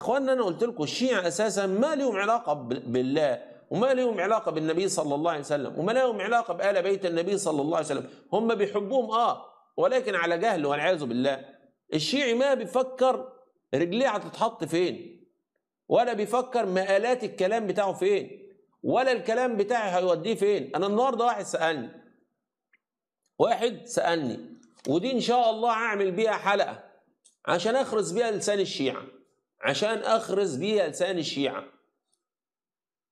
اخوانا انا قلت لكم الشيعة اساسا ما لهم علاقه بالله، وما لهم علاقه بالنبي صلى الله عليه وسلم، وما لهم علاقه بآل بيت النبي صلى الله عليه وسلم. هم بيحبوهم ولكن على جهل والعياذ بالله. الشيعي ما بيفكر رجليه هتتحط فين، ولا بيفكر مآلات الكلام بتاعه فين، ولا الكلام بتاعي هيوديه فين. انا النهارده واحد سألني ودي ان شاء الله هعمل بيها حلقة عشان اخرس بيها لسان الشيعة،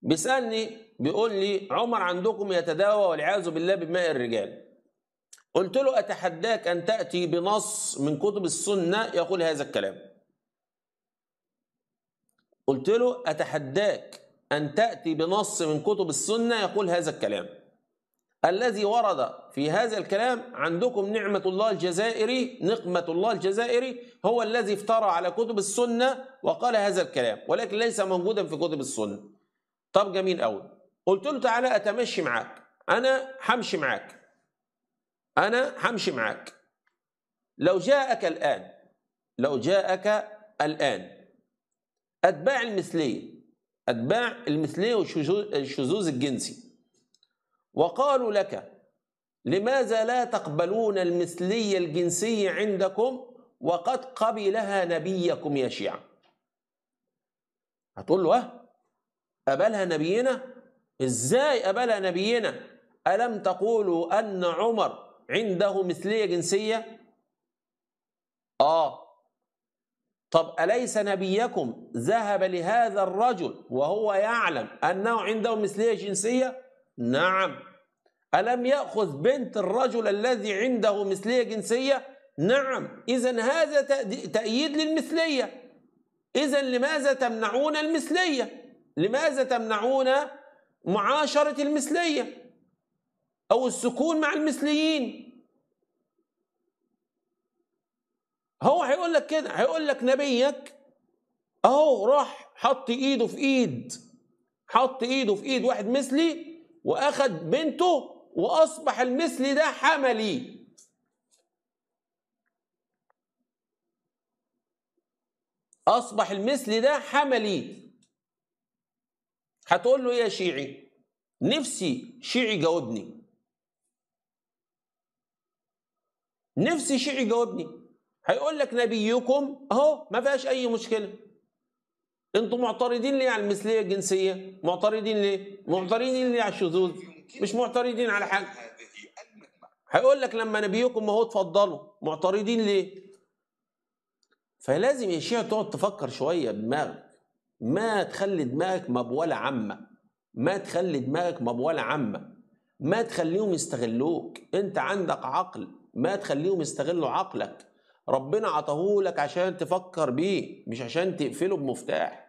بيسألني بيقول لي عمر عندكم يتداوى والعياذ بالله بماء الرجال. قلت له اتحداك ان تأتي بنص من كتب السنة يقول هذا الكلام. قلت له اتحداك ان تأتي بنص من كتب السنة يقول هذا الكلام. الذي ورد في هذا الكلام عندكم نقمة الله الجزائري هو الذي افترى على كتب السنة وقال هذا الكلام، ولكن ليس موجودا في كتب السنة. طب جميل قوي. قلت له تعالى اتمشي معاك، انا همشي معاك. لو جاءك الآن أتباع المثلية والشذوذ الجنسي وقالوا لك لماذا لا تقبلون المثلية الجنسية عندكم وقد قبلها نبيكم يا شيعة؟ هتقول له قبلها نبينا؟ ازاي قبلها نبينا؟ ألم تقولوا أن عمر عنده مثلية جنسية؟ طب أليس نبيكم ذهب لهذا الرجل وهو يعلم أنه عنده مثلية جنسية؟ نعم. ألم يأخذ بنت الرجل الذي عنده مثلية جنسية؟ نعم. إذن هذا تأييد للمثلية. إذن لماذا تمنعون المثلية؟ لماذا تمنعون معاشرة المثلية أو السكون مع المثليين؟ هو هيقول لك كده، هيقول لك نبيك راح حط ايده في ايد واحد مثلي واخد بنته واصبح المثلي ده حملي. هتقول له ايه يا شيعي؟ نفسي شيعي جاوبني. هيقول لك نبيكم ما فيهاش اي مشكله. انتوا معترضين ليه على المثليه الجنسيه؟ معترضين ليه على الشذوذ؟ مش معترضين على حاجه. هيقول لك لما نبيكم اتفضلوا. معترضين ليه؟ فلازم يا شيعة تقعد تفكر شويه بدماغك، ما تخلي دماغك مبوله عامه، ما تخليهم يستغلوك. انت عندك عقل، ما تخليهم يستغلوا عقلك. ربنا عطاهولك عشان تفكر بيه، مش عشان تقفله بمفتاح.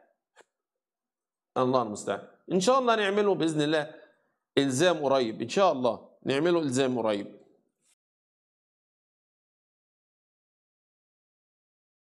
الله المستعان. ان شاء الله نعمله باذن الله الزام قريب، ان شاء الله نعمله الزام قريب.